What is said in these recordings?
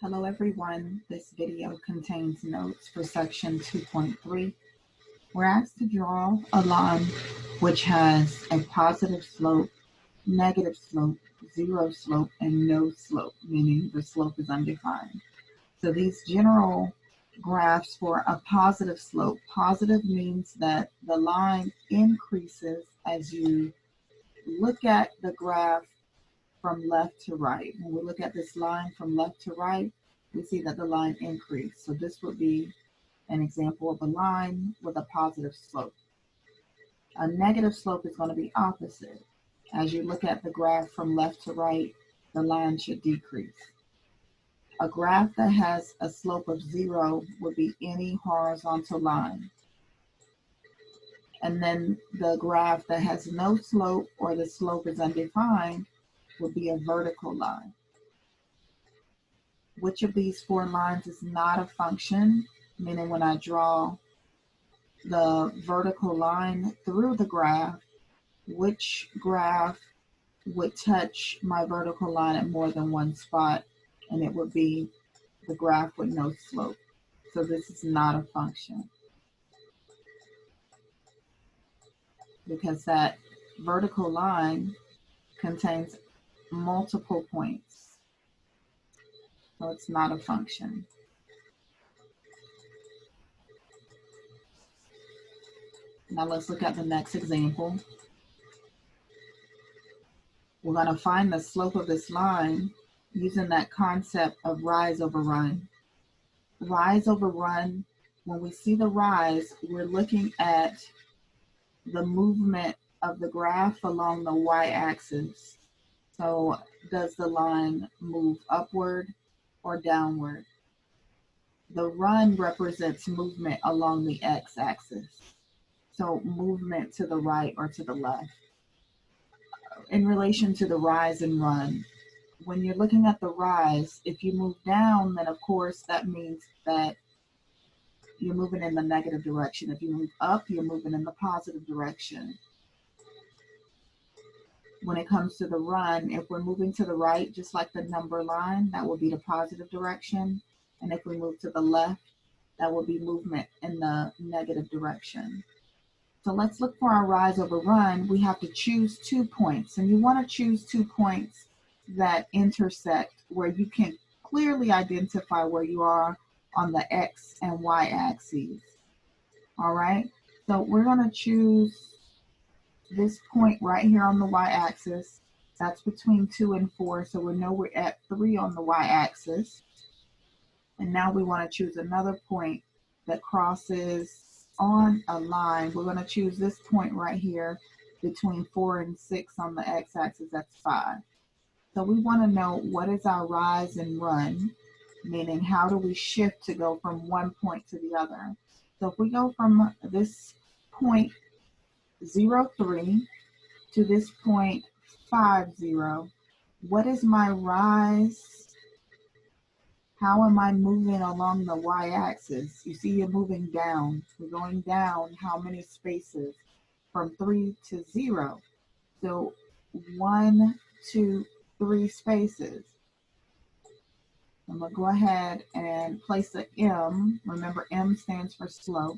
Hello everyone, this video contains notes for section 2.3. We're asked to draw a line which has a positive slope, negative slope, zero slope, and no slope, meaning the slope is undefined. So these general graphs for a positive slope, positive means that the line increases as you look at the graph from left to right. When we look at this line from left to right, we see that the line increased. So this would be an example of a line with a positive slope. A negative slope is going to be opposite. As you look at the graph from left to right, the line should decrease. A graph that has a slope of 0 would be any horizontal line. And then the graph that has no slope or the slope is undefined would be a vertical line. Which of these four lines is not a function? Meaning when I draw the vertical line through the graph, which graph would touch my vertical line at more than one spot? And it would be the graph with no slope. So this is not a function, because that vertical line contains multiple points. So it's not a function. Now let's look at the next example. We're going to find the slope of this line using that concept of rise over run. Rise over run, when we see the rise, we're looking at the movement of the graph along the y-axis. So does the line move upward or downward? The run represents movement along the x-axis. So movement to the right or to the left. In relation to the rise and run, when you're looking at the rise, if you move down, then of course that means that you're moving in the negative direction. If you move up, you're moving in the positive direction. When it comes to the run, if we're moving to the right, just like the number line, that will be the positive direction. And if we move to the left, that will be movement in the negative direction. So let's look for our rise over run. We have to choose 2 points, and you want to choose 2 points that intersect, where you can clearly identify where you are on the x and y axes. All right, so we're going to choose this point right here on the y axis. That's between 2 and 4, so we know we're at 3 on the y axis. And now we want to choose another point that crosses on a line. We're going to choose this point right here between 4 and 6 on the x-axis. That's 5. So we want to know what is our rise and run, meaning how do we shift to go from one point to the other. So if we go from this point 0, 3 to this point 5, 0, what is my rise? How am I moving along the y-axis? You see you're moving down. We're going down how many spaces? From 3 to 0. So 1, 2, 3 spaces. I'm going to go ahead and place the M. Remember, M stands for slope.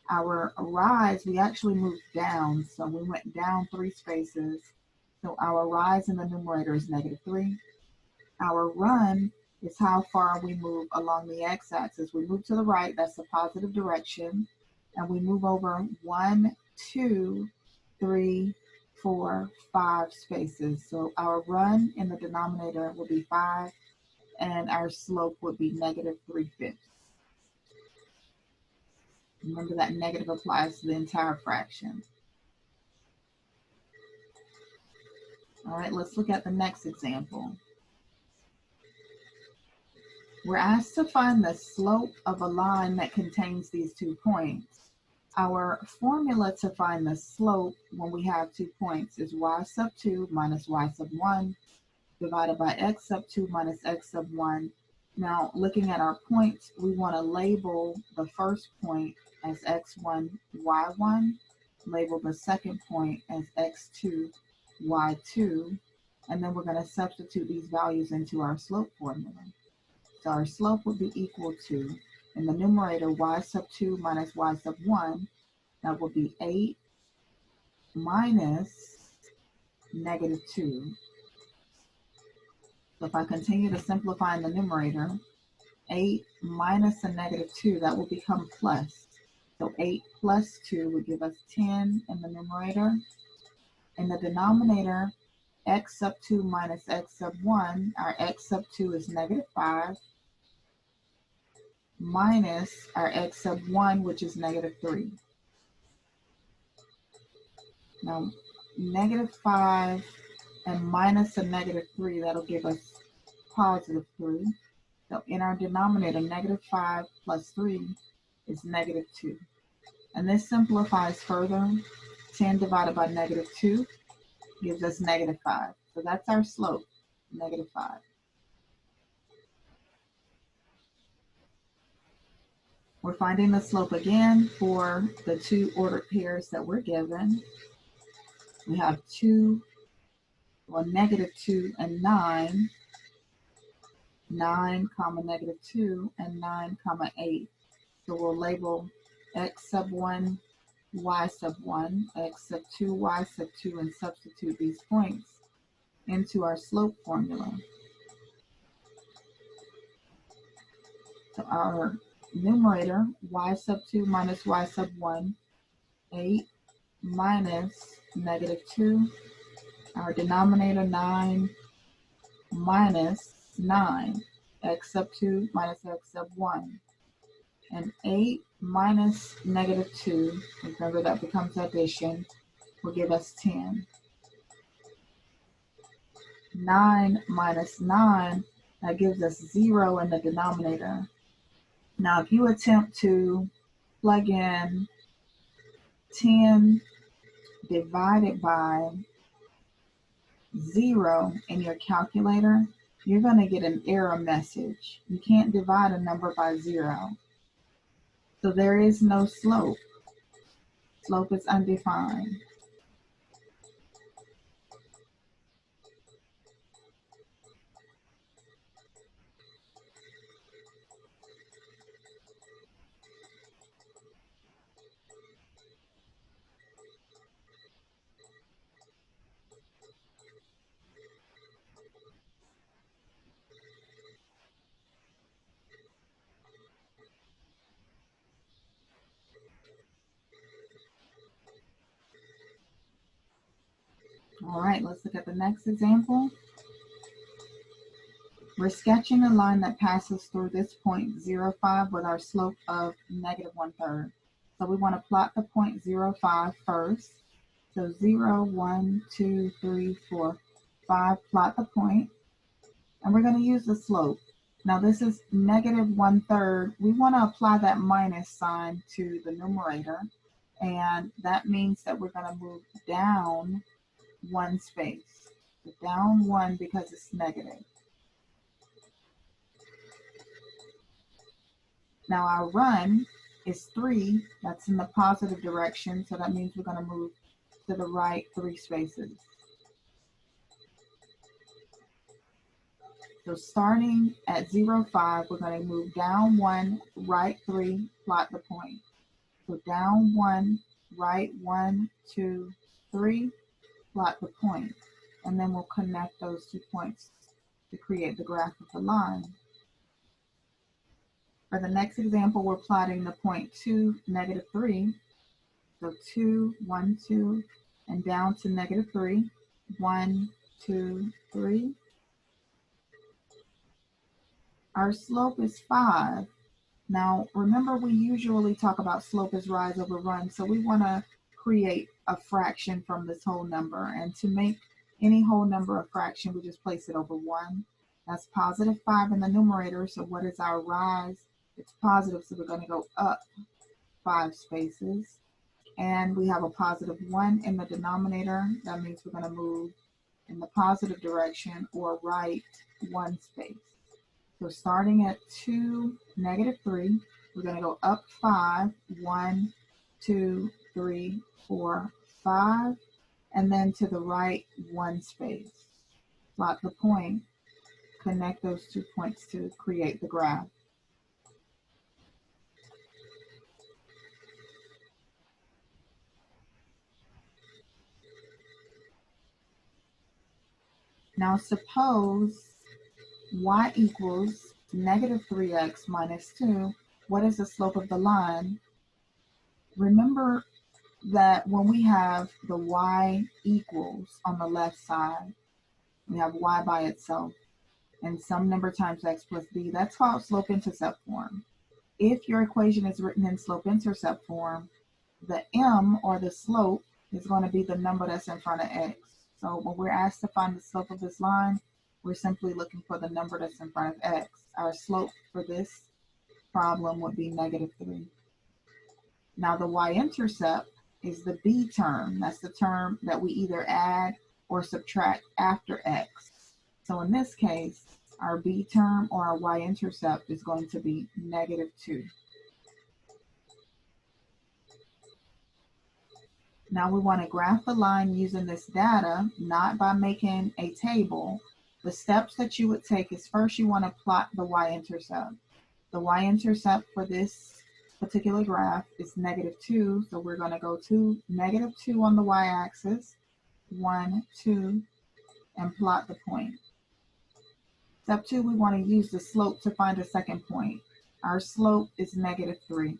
Our rise, we actually moved down. So we went down 3 spaces. So our rise in the numerator is -3. Our run is how far we move along the x-axis. We move to the right, that's the positive direction, and we move over 1, 2, 3, 4, 5 spaces. So our run in the denominator will be 5, and our slope would be -3/5. Remember that negative applies to the entire fraction. All right, let's look at the next example. We're asked to find the slope of a line that contains these 2 points. Our formula to find the slope when we have 2 points is y sub 2 minus y sub 1 divided by x sub 2 minus x sub 1. Now, looking at our points, we want to label the first point as x1, y1, label the second point as x2, y2, and then we're going to substitute these values into our slope formula. So our slope would be equal to, in the numerator, y sub 2 minus y sub 1. That will be 8 minus negative 2. So if I continue to simplify in the numerator, 8 minus a negative 2, that will become plus. So 8 plus 2 would give us 10 in the numerator. In the denominator, x sub 2 minus x sub 1, our x sub 2 is negative 5, minus our x sub 1, which is negative 3. Now, negative 5 and minus a negative 3, that'll give us positive 3. So in our denominator, negative 5 plus 3 is negative 2. And this simplifies further. 10 divided by negative 2 gives us negative 5. So that's our slope, negative 5. We're finding the slope again for the two ordered pairs that we're given. We have negative 2 and 9, 9 comma negative 2, and 9 comma 8. So we'll label x sub 1, y sub 1, x sub 2, y sub 2, and substitute these points into our slope formula. So our numerator, y sub 2 minus y sub 1, 8 minus negative 2. Our denominator, 9 minus 9, x sub 2 minus x sub 1. And 8 minus negative 2, remember that becomes addition, will give us 10. 9 minus 9, that gives us 0 in the denominator. Now, if you attempt to plug in 10 divided by 0 in your calculator, you're going to get an error message. You can't divide a number by 0. So there is no slope. Slope is undefined. All right, let's look at the next example. We're sketching a line that passes through this point 0,5 with our slope of negative 1/3. So we want to plot the point 0,5 first. So 0, 1, 2, 3, 4, 5, plot the point. And we're going to use the slope. Now this is negative 1/3. We want to apply that minus sign to the numerator. And that means that we're going to move down one space. So down 1 because it's negative. Now our run is 3. That's in the positive direction. So that means we're going to move to the right 3 spaces. So starting at 0,5, we're going to move down 1, right 3, plot the point. So down 1, right 1, 2, 3, plot the point. And then we'll connect those 2 points to create the graph of the line. For the next example, we're plotting the point 2, negative 3. So 2, 1, 2, and down to negative 3. 1, 2, 3. Our slope is 5. Now, remember, we usually talk about slope as rise over run, so we want to create a fraction from this whole number. And to make any whole number a fraction, we just place it over 1. That's positive 5 in the numerator, so what is our rise? It's positive, so we're going to go up 5 spaces. And we have a positive 1 in the denominator. That means we're going to move in the positive direction or right 1 space. So starting at 2, negative 3, we're going to go up 5, 1, 2, 3, 4, 5, and then to the right 1 space. Plot the point, connect those 2 points to create the graph. Now suppose y equals negative 3x minus 2. What is the slope of the line? Remember that when we have the y equals on the left side, we have y by itself and some number times x plus b. That's called slope-intercept form. If your equation is written in slope-intercept form, the m, or the slope, is going to be the number that's in front of x. So when we're asked to find the slope of this line, we're simply looking for the number that's in front of x. Our slope for this problem would be negative 3. Now the y-intercept is the b term. That's the term that we either add or subtract after x. So in this case, our b term, or our y-intercept, is going to be negative 2. Now we want to graph the line using this data, not by making a table. The steps that you would take is, first you want to plot the y-intercept. The y-intercept for this particular graph is negative 2, so we're going to go to negative 2 on the y-axis, 1, 2, and plot the point. Step 2, we want to use the slope to find a second point. Our slope is negative 3.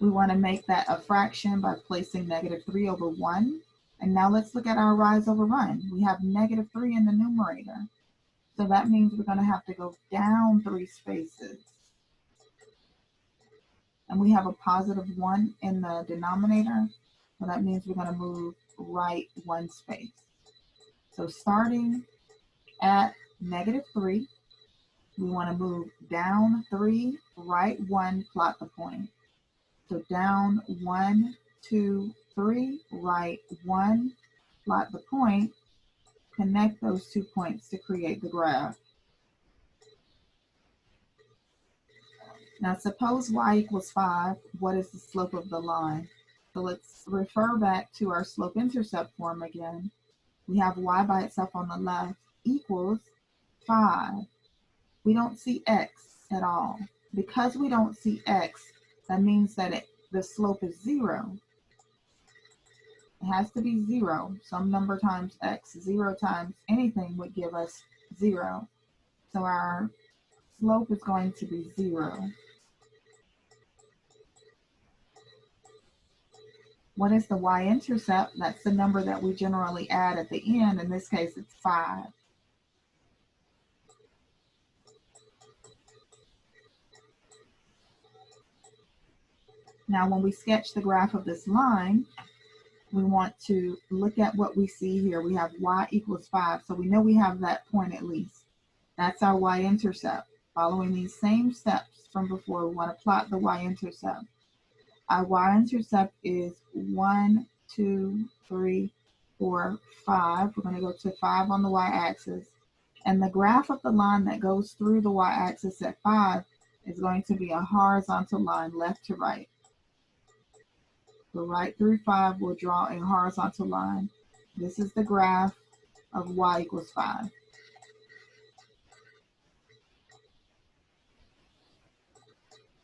We want to make that a fraction by placing negative 3 over 1. And now let's look at our rise over run. We have negative 3 in the numerator. So that means we're going to have to go down 3 spaces. And we have a positive 1 in the denominator. So that means we're going to move right 1 space. So starting at negative 3, we want to move down 3, right 1, plot the point. So down 1, 2, 3, right 1, plot the point, connect those 2 points to create the graph. Now suppose y equals 5, what is the slope of the line? So let's refer back to our slope-intercept form again. We have y by itself on the left equals 5. We don't see x at all. Because we don't see x, that means that the slope is 0. It has to be 0. Some number times x. 0 times anything would give us 0. So our slope is going to be 0. What is the y-intercept? That's the number that we generally add at the end. In this case, it's 5. Now, when we sketch the graph of this line, we want to look at what we see here. We have y equals 5, so we know we have that point at least. That's our y-intercept. Following these same steps from before, we want to plot the y-intercept. Our y-intercept is 1, 2, 3, 4, 5. We're going to go to 5 on the y-axis. And the graph of the line that goes through the y-axis at 5 is going to be a horizontal line left to right. So right through 5, we'll draw a horizontal line. This is the graph of y equals 5.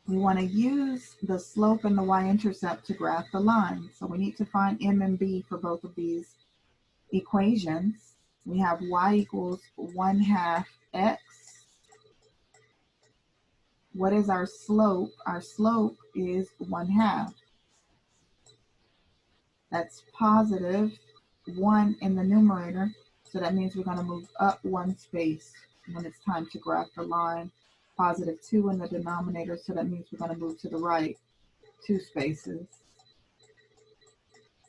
We want to use the slope and the y-intercept to graph the line. So we need to find m and b for both of these equations. We have y equals 1/2 x. What is our slope? Our slope is 1/2. That's positive 1 in the numerator. So that means we're going to move up 1 space when it's time to graph the line. Positive 2 in the denominator. So that means we're going to move to the right 2 spaces.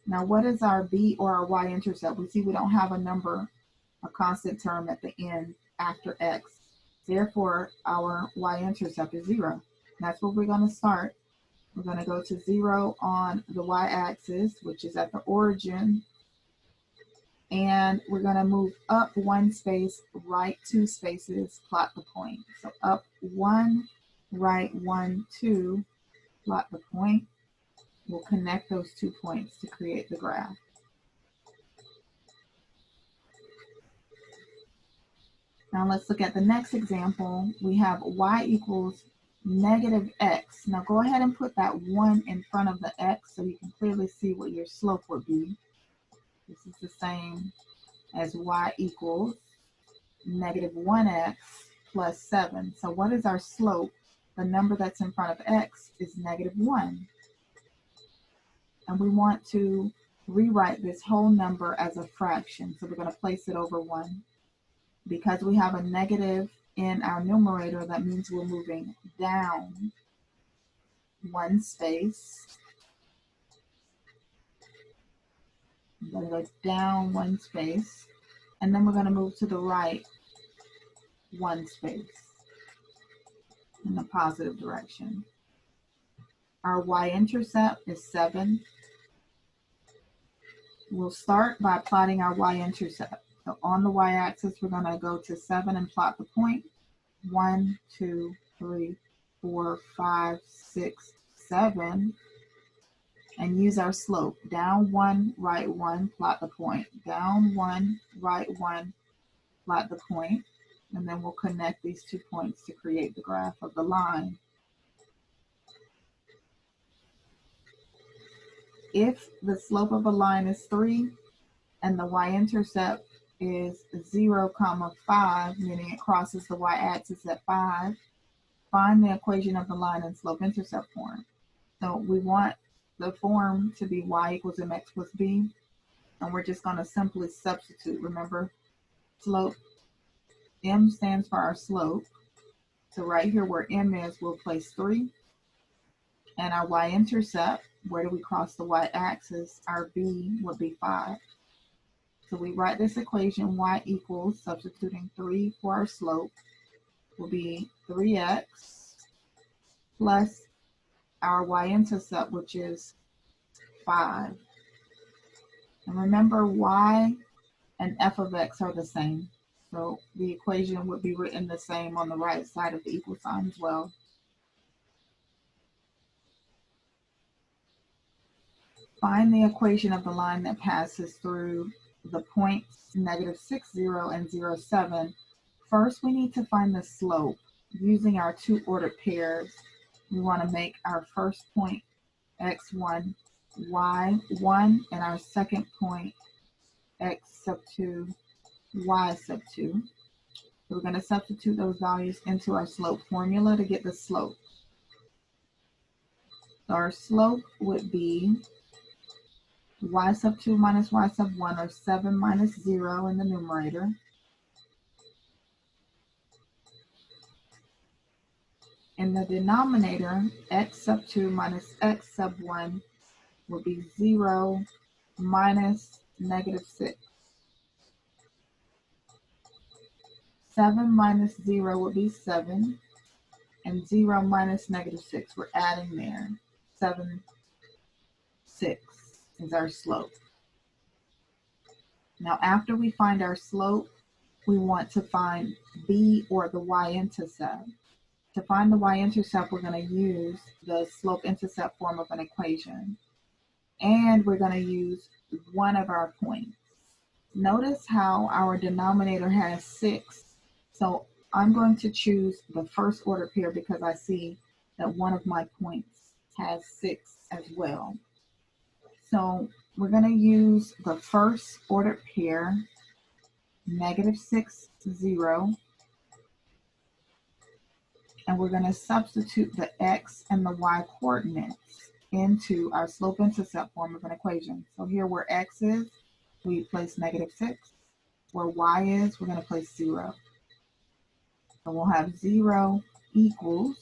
Now, what is our b, or our y-intercept? We see we don't have a number, a constant term at the end after x. Therefore, our y-intercept is 0. That's where we're going to start. We're going to go to 0 on the y-axis, which is at the origin. And we're going to move up 1 space, right 2 spaces, plot the point. So up 1, right 1, 2, plot the point. We'll connect those 2 points to create the graph. Now let's look at the next example. We have y equals negative x. Now go ahead and put that 1 in front of the x so you can clearly see what your slope would be. This is the same as y equals negative 1x plus 7. So what is our slope? The number that's in front of x is negative 1. And we want to rewrite this whole number as a fraction. So we're going to place it over 1. Because we have a negative in our numerator, that means we're moving down 1 space. I'm going to go down 1 space. And then we're going to move to the right 1 space in the positive direction. Our y-intercept is 7. We'll start by plotting our y-intercept. So on the y-axis, we're going to go to 7 and plot the point. 1, 2, 3, 4, 5, 6, 7. And use our slope. Down 1, right 1, plot the point. Down 1, right 1, plot the point. And then we'll connect these 2 points to create the graph of the line. If the slope of a line is 3 and the y-intercept is 0, 5, meaning it crosses the y-axis at 5, find the equation of the line in slope-intercept form. So we want the form to be y equals mx plus b, and we're just going to simply substitute. Remember, slope, m stands for our slope. So right here where m is, we'll place 3. And our y-intercept, where do we cross the y-axis? Our b would be 5. So we write this equation, y equals, substituting 3 for our slope, will be 3x plus our y-intercept, which is 5. And remember, y and f of x are the same. So the equation would be written the same on the right side of the equal sign as well. Find the equation of the line that passes through the points -6, 0, and 0, 7. First, we need to find the slope. Using our 2 ordered pairs, we want to make our first point x1, y1, and our second point x sub 2, y sub 2. So we're going to substitute those values into our slope formula to get the slope. So our slope would be y sub 2 minus y sub 1, or 7 minus 0 in the numerator. In the denominator, x sub 2 minus x sub 1 will be 0 minus -6. 7 minus 0 would be 7, and 0 minus -6, we're adding there. 7, 6 is our slope. Now, after we find our slope, we want to find b, or the y-intercept. To find the y-intercept, we're going to use the slope-intercept form of an equation. And we're going to use one of our points. Notice how our denominator has 6. So I'm going to choose the first order pair because I see that one of my points has 6 as well. So we're going to use the first ordered pair, -6, 0. And we're going to substitute the x and the y coordinates into our slope-intercept form of an equation. So here where x is, we place -6. Where y is, we're going to place 0. So we'll have 0 equals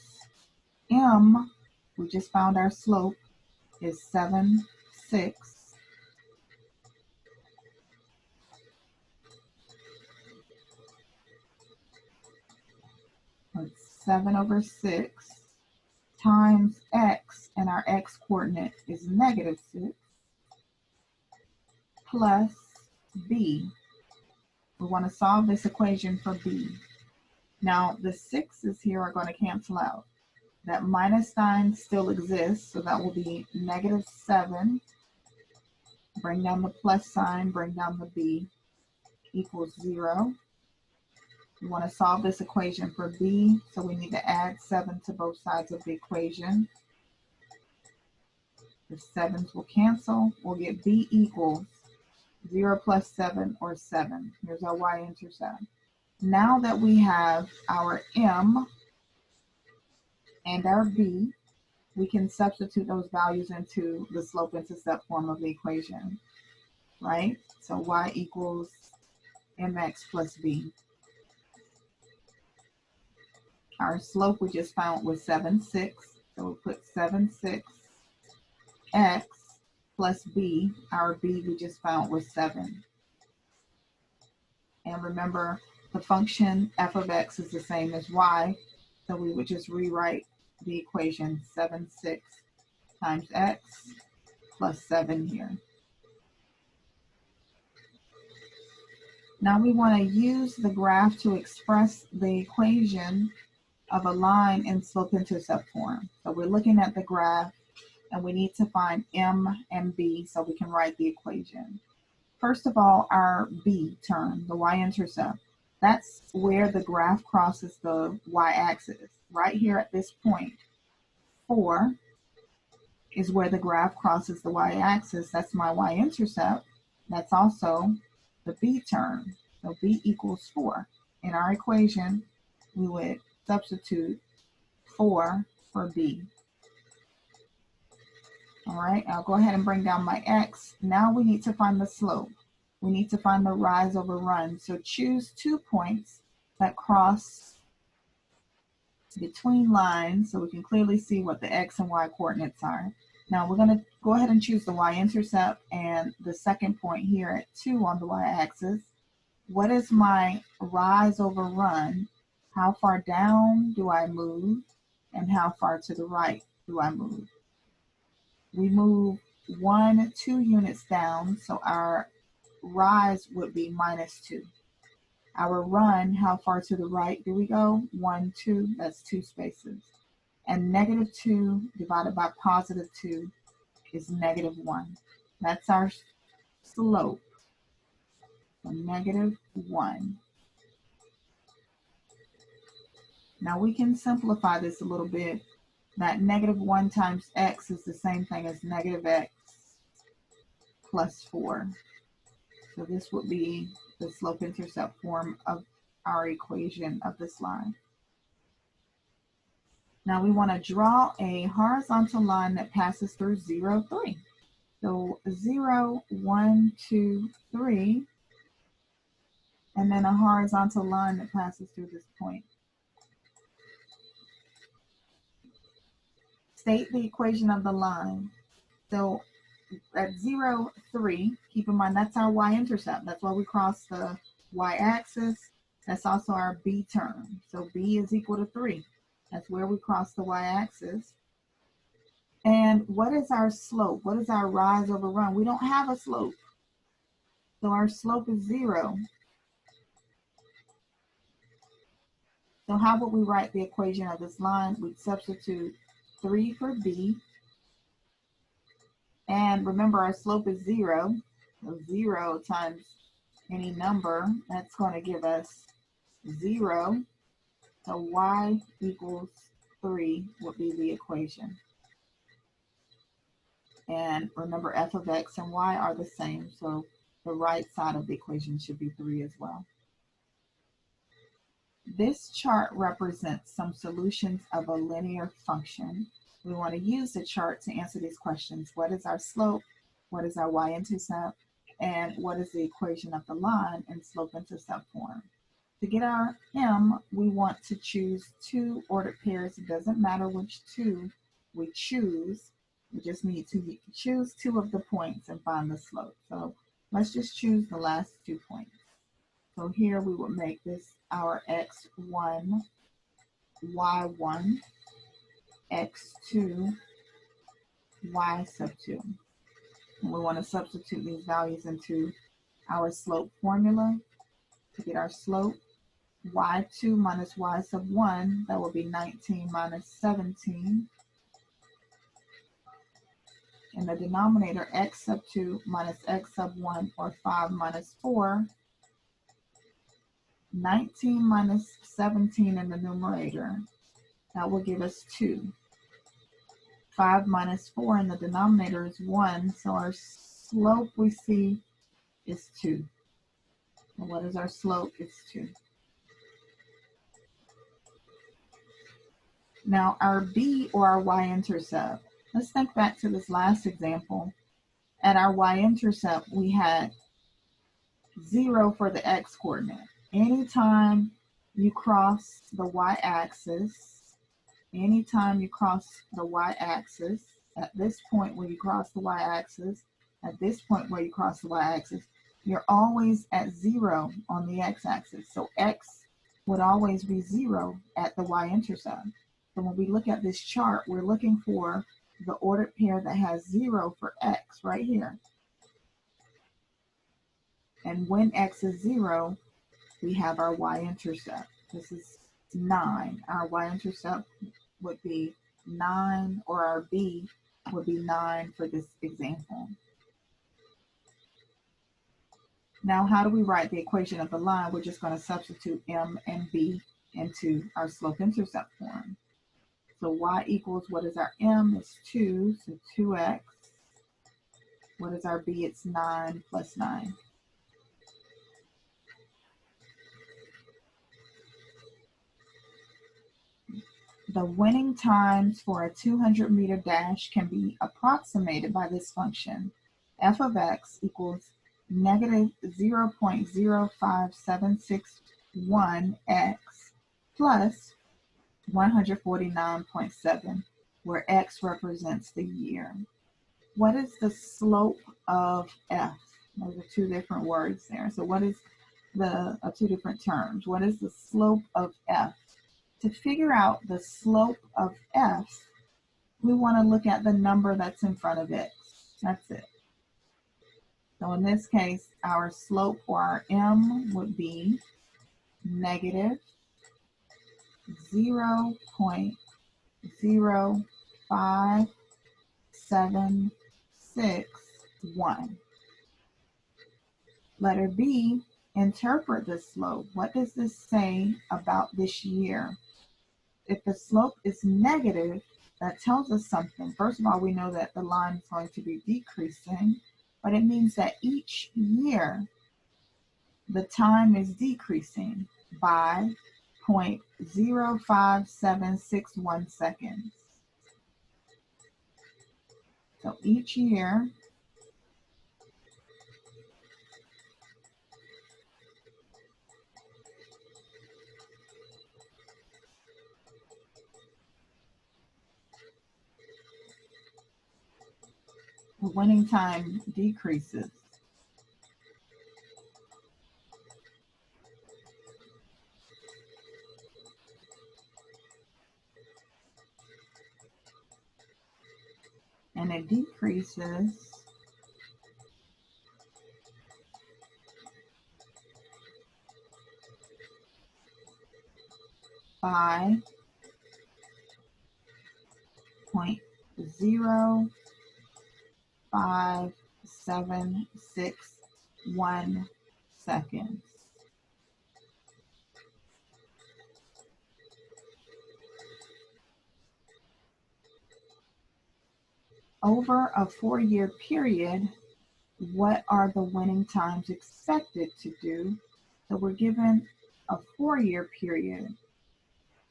m, we just found our slope, is 7, 6. It's 7 over 6 times x, and our x coordinate is -6, plus b. We want to solve this equation for b. Now, the 6's here are going to cancel out. That minus sign still exists, so that will be -7. Bring down the plus sign, bring down the b, equals 0. We want to solve this equation for b, so we need to add 7 to both sides of the equation. The 7's will cancel. We'll get b equals 0 plus 7, or 7. Here's our y-intercept. Now that we have our m and our b, we can substitute those values into the slope-intercept form of the equation, right? So y equals mx plus b. Our slope we just found was 7, 6. So we'll put 7, 6 x plus b. Our b we just found was 7. And remember, the function f of x is the same as y, so we would just rewrite the equation 7, 6 times x plus 7 here. Now we want to use the graph to express the equation of a line in slope-intercept form. So we're looking at the graph and we need to find m and b so we can write the equation. First of all, our b term, the y-intercept, that's where the graph crosses the y-axis. Right here at this point, 4 is where the graph crosses the y-axis. That's my y-intercept. That's also the b term. So b equals 4. In our equation, we would substitute 4 for b. All right, I'll go ahead and bring down my x. Now we need to find the slope. We need to find the rise over run. So choose 2 points that cross between lines so we can clearly see what the x and y coordinates are. Now we're going to go ahead and choose the y-intercept and the second point here at 2 on the y-axis. What is my rise over run? How far down do I move? And how far to the right do I move? We move 1, 2 units down, so our rise would be -2. Our run, how far to the right do we go? 1, 2, that's 2 spaces. And -2 divided by +2 is -1. That's our slope, so -1. Now we can simplify this a little bit. That -1 times x is the same thing as -x plus 4. So this would be the slope-intercept form of our equation of this line. Now we want to draw a horizontal line that passes through 0, 3. So 0, 1, 2, 3, and then a horizontal line that passes through this point. State the equation of the line. So at 0, 3, keep in mind that's our y-intercept. That's why we cross the y-axis. That's also our b term. So b is equal to 3. That's where we cross the y-axis. And what is our slope? What is our rise over run? We don't have a slope. So our slope is 0. So how would we write the equation of this line? We'd substitute 3 for b. And remember, our slope is 0. So 0 times any number, that's going to give us 0. So y equals 3 would be the equation. And remember, f of x and y are the same, so the right side of the equation should be 3 as well. This chart represents some solutions of a linear function. We want to use the chart to answer these questions. What is our slope? What is our y-intercept? And what is the equation of the line in slope-intercept form? To get our m, we want to choose 2 ordered pairs. It doesn't matter which 2 we choose. We just need to choose 2 of the points and find the slope. So let's just choose the last 2 points. So here we will make this our x1, y1, x2, y sub 2. And we want to substitute these values into our slope formula to get our slope. Y2 minus y sub 1, that will be 19 minus 17. In the denominator, x sub 2 minus x sub 1, or 5 minus 4, 19 minus 17 in the numerator, that will give us 2. 5 minus 4 in the denominator is 1, so our slope we see is 2. And what is our slope? It's 2. Now our b, or our y-intercept, let's think back to this last example. At our y-intercept, we had 0 for the x-coordinate. Anytime you cross the y-axis, at this point where you cross the y-axis, at this point where you cross the y-axis, you're always at 0 on the x-axis. So x would always be 0 at the y-intercept. So when we look at this chart, we're looking for the ordered pair that has 0 for x right here. And when x is 0, we have our y-intercept. This is 9. Our y-intercept would be 9, or our b would be 9 for this example. Now, how do we write the equation of the line? We're just going to substitute m and b into our slope-intercept form. So y equals, what is our m? It's 2, so 2x. What is our b? It's 9 plus 9. The winning times for a 200-meter dash can be approximated by this function. F of x equals negative 0.05761x plus 149.7, where x represents the year. What is the slope of f? Those are two different words there. So what is the two different terms? What is the slope of f? To figure out the slope of f, we want to look at the number that's in front of x. That's it. So in this case, our slope, or our m, would be negative 0.05761. Letter B, interpret the slope. What does this say about this year? If the slope is negative, that tells us something. First of all, we know that the line is going to be decreasing, but it means that each year the time is decreasing by 0.05761 seconds. So each year the winning time decreases. And it decreases by 0.05761 seconds. Over a 4-year period, what are the winning times expected to do? So we're given a 4-year period.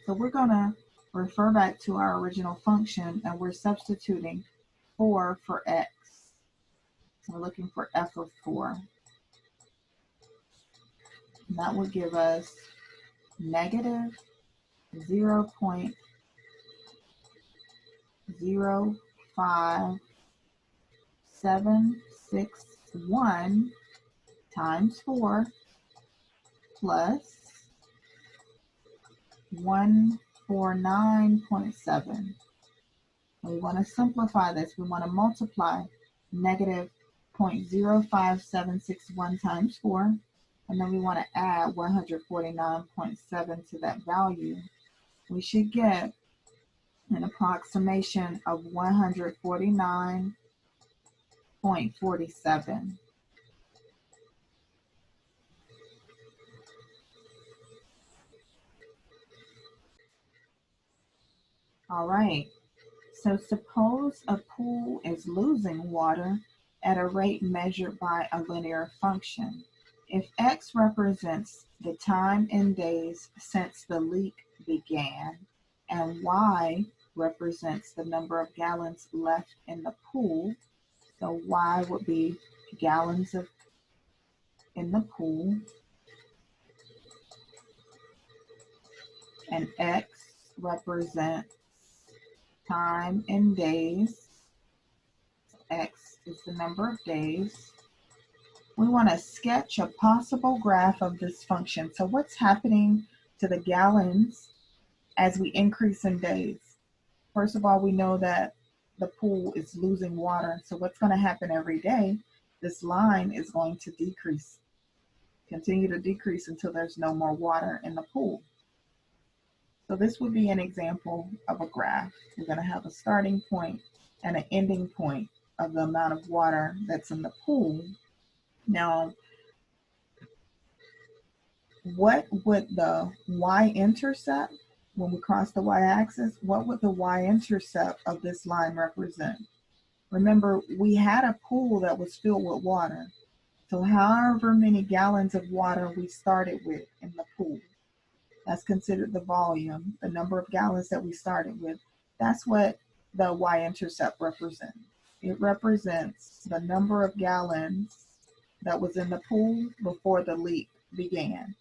So we're going to refer back to our original function, and we're substituting 4 for x. So we're looking for f of 4. And that would give us negative 0.05761 times 4 plus 149.7. We want to simplify this. We want to multiply negative 0.05761 times 4, and then we want to add 149.7 to that value. We should get an approximation of 149.47. All right. So suppose a pool is losing water at a rate measured by a linear function. If x represents the time in days since the leak began, and y represents the number of gallons left in the pool, so y would be gallons of in the pool, and x represents time in days. X is the number of days. We want to sketch a possible graph of this function. So what's happening to the gallons as we increase in days? First of all, we know that the pool is losing water. So what's going to happen every day? This line is going to decrease, continue to decrease until there's no more water in the pool. So this would be an example of a graph. We're going to have a starting point and an ending point of the amount of water that's in the pool. Now, what would the y-intercept, when we cross the y-axis, what would the y-intercept of this line represent? Remember, we had a pool that was filled with water. So however many gallons of water we started with in the pool, that's considered the volume, the number of gallons that we started with. That's what the y-intercept represents. It represents the number of gallons that was in the pool before the leak began.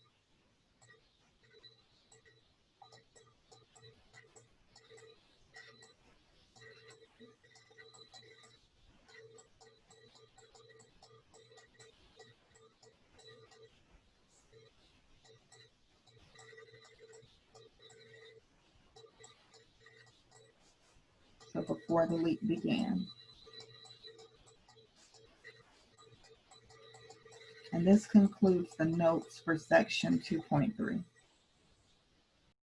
So before the leak began. And this concludes the notes for section 2.3.